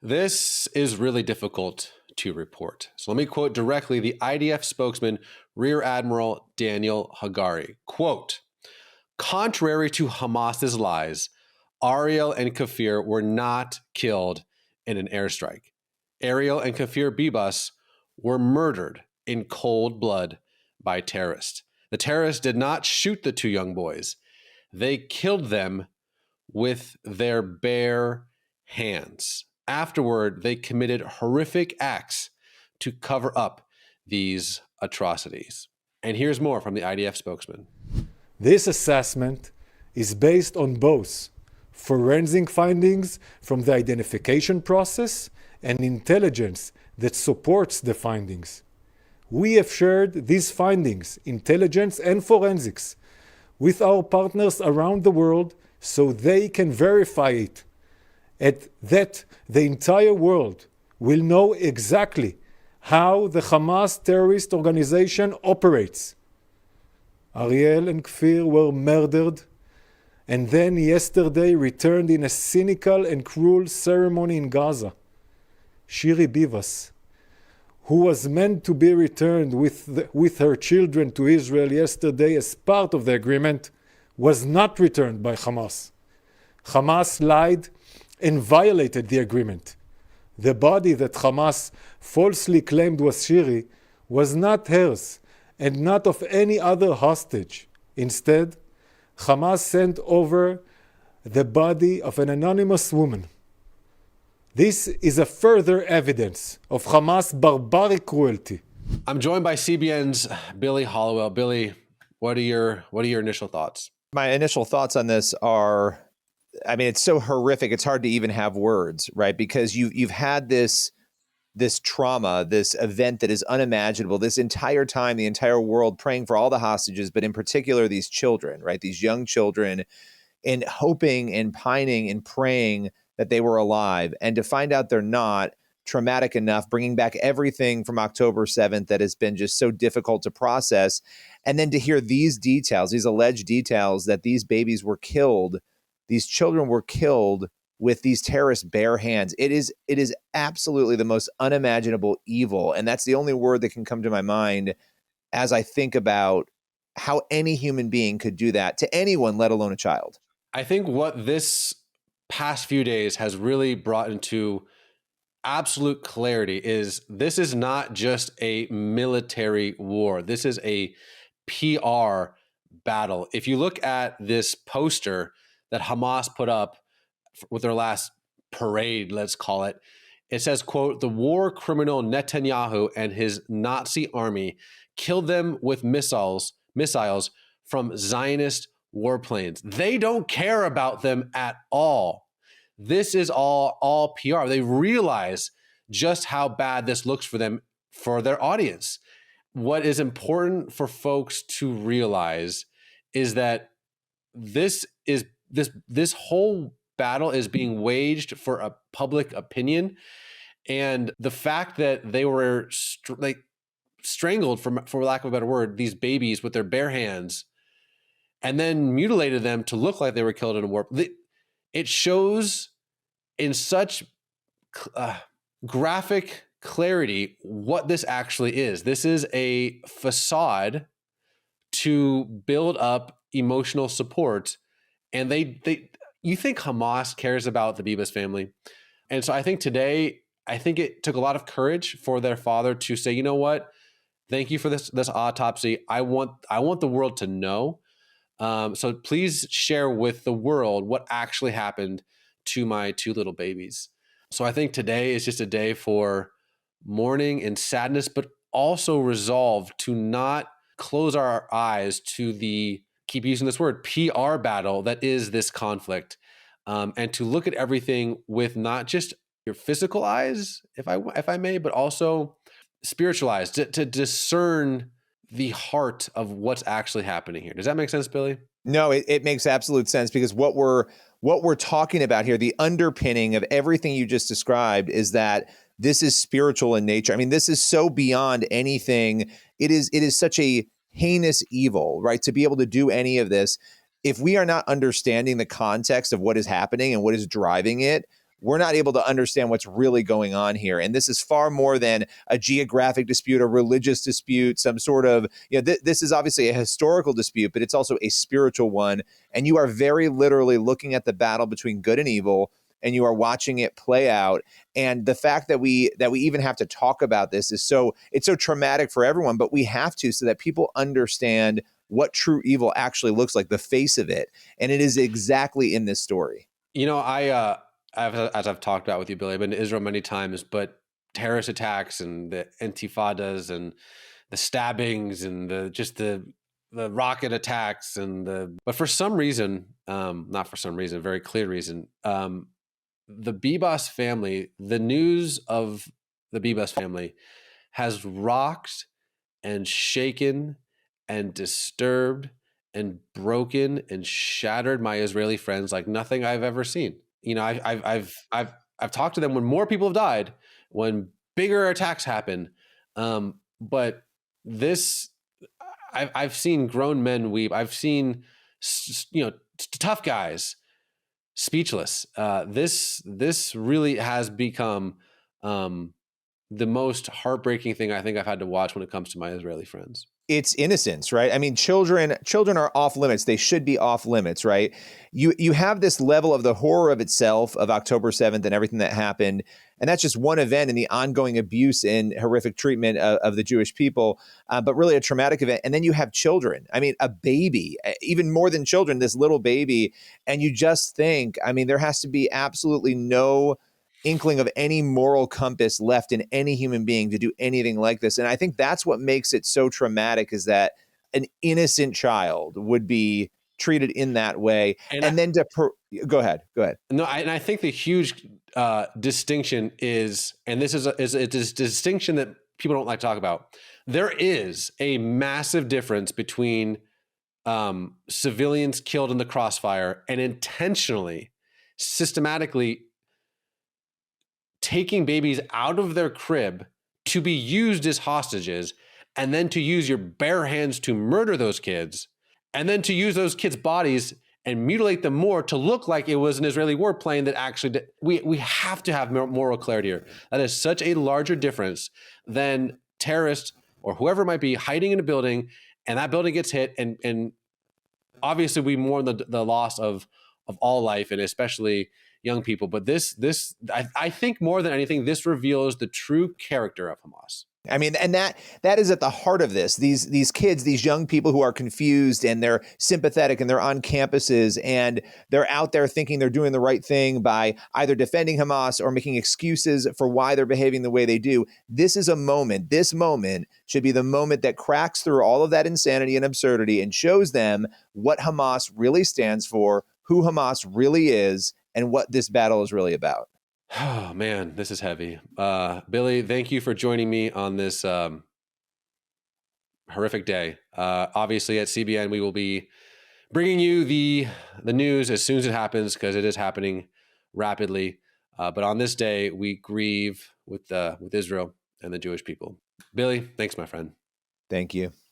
This is really difficult to report. So let me quote directly the IDF spokesman, Rear Admiral Daniel Hagari. Quote, contrary to Hamas's lies, Ariel and Kfir were not killed in an airstrike. Ariel and Kfir Bibas were murdered in cold blood by terrorists. The terrorists did not shoot the two young boys. They killed them with their bare hands. Afterward, they committed horrific acts to cover up these atrocities. And here's more from the IDF spokesman. This assessment is based on both forensic findings from the identification process and intelligence that supports the findings. We have shared these findings, intelligence and forensics, with our partners around the world so they can verify it, and that the entire world will know exactly how the Hamas terrorist organization operates. Ariel and Kfir were murdered and then yesterday returned in a cynical and cruel ceremony in Gaza. Kfir Bibas, who was meant to be returned with her children to Israel yesterday as part of the agreement, was not returned by Hamas. Hamas lied and violated the agreement. The body that Hamas falsely claimed was Shiri was not hers and not of any other hostage. Instead, Hamas sent over the body of an anonymous woman. This is a further evidence of Hamas' barbaric cruelty. I'm joined by CBN's Billy Hallowell. Billy, what are your initial thoughts? My initial thoughts on this are, I mean, it's so horrific. It's hard to even have words, right? Because you've had this trauma, this event that is unimaginable, this entire time, the entire world praying for all the hostages, but in particular, these children, right? These young children, and hoping and pining and praying that they were alive. And to find out they're not, traumatic enough, bringing back everything from October 7th that has been just so difficult to process. And then to hear these details, these alleged details that these babies were killed, these children were killed with these terrorists' bare hands. It is absolutely the most unimaginable evil. And that's the only word that can come to my mind as I think about how any human being could do that to anyone, let alone a child. I think what this past few days has really brought into absolute clarity is this is not just a military war. This is a PR battle. If you look at this poster that Hamas put up with their last parade, let's call it, it says, quote, the war criminal Netanyahu and his Nazi army killed them with missiles from Zionist warplanes. They don't care about them at all. This is all PR. They realize just how bad this looks for them, for their audience. What is important for folks to realize is that this whole battle is being waged for a public opinion, and the fact that they were strangled, for lack of a better word, these babies with their bare hands, and then mutilated them to look like they were killed in a war. It shows in such graphic clarity what this actually is. This is a facade to build up emotional support. And you think Hamas cares about the Bibas family? And so I think today, it took a lot of courage for their father to say, you know what? Thank you for this autopsy. I want the world to know. So please share with the world what actually happened to my two little babies. So I think today is just a day for mourning and sadness, but also resolve to not close our eyes to the, keep using this word, PR battle that is this conflict, and to look at everything with not just your physical eyes, if I may, but also spiritual eyes, to discern the heart of what's actually happening here. Does that make sense, Billy? No, it makes absolute sense, because what we're talking about here, the underpinning of everything you just described, is that this is spiritual in nature. I mean, this is so beyond anything. It is such a heinous evil, right? To be able to do any of this, if we are not understanding the context of what is happening and what is driving it, we're not able to understand what's really going on here. And this is far more than a geographic dispute, a religious dispute, some sort of, this is obviously a historical dispute, but it's also a spiritual one. And you are very literally looking at the battle between good and evil, and you are watching it play out. And the fact that we even have to talk about this it's so traumatic for everyone, but we have to, so that people understand what true evil actually looks like, the face of it. And it is exactly in this story. As I've talked about with you, Billy, I've been to Israel many times, but terrorist attacks and the intifadas and the stabbings and the rocket attacks but for some reason, not for some reason, very clear reason, the Bibas family, the news of the Bibas family has rocked and shaken and disturbed and broken and shattered my Israeli friends like nothing I've ever seen. I've talked to them when more people have died, when bigger attacks happen. But this, I've seen grown men weep. I've seen, tough guys speechless. This really has become the most heartbreaking thing I think I've had to watch when it comes to my Israeli friends. It's innocence, right? I mean, children are off limits. They should be off limits, right? You have this level of the horror of itself, of October 7th and everything that happened. And that's just one event in the ongoing abuse and horrific treatment of the Jewish people, but really a traumatic event. And then you have children. I mean, a baby, even more than children, this little baby. And you just think, I mean, there has to be absolutely no inkling of any moral compass left in any human being to do anything like this. And I think that's what makes it so traumatic, is that an innocent child would be treated in that way. Go ahead. No, I think the huge distinction is, and this is a distinction that people don't like to talk about. There is a massive difference between civilians killed in the crossfire and intentionally, systematically taking babies out of their crib to be used as hostages, and then to use your bare hands to murder those kids, and then to use those kids' bodies and mutilate them more to look like it was an Israeli warplane that actually did. We have to have moral clarity here. That is such a larger difference than terrorists or whoever it might be hiding in a building, and that building gets hit, and obviously we mourn the loss of all life, and especially young people. But I think more than anything, this reveals the true character of Hamas. I mean, and that is at the heart of this. These kids, these young people who are confused and they're sympathetic and they're on campuses and they're out there thinking they're doing the right thing by either defending Hamas or making excuses for why they're behaving the way they do. This moment should be the moment that cracks through all of that insanity and absurdity and shows them what Hamas really stands for, who Hamas really is, and what this battle is really about. Oh man, this is heavy. Billy, thank you for joining me on this horrific day. Obviously at CBN, we will be bringing you the news as soon as it happens, because it is happening rapidly. But on this day, we grieve with Israel and the Jewish people. Billy, thanks, my friend. Thank you.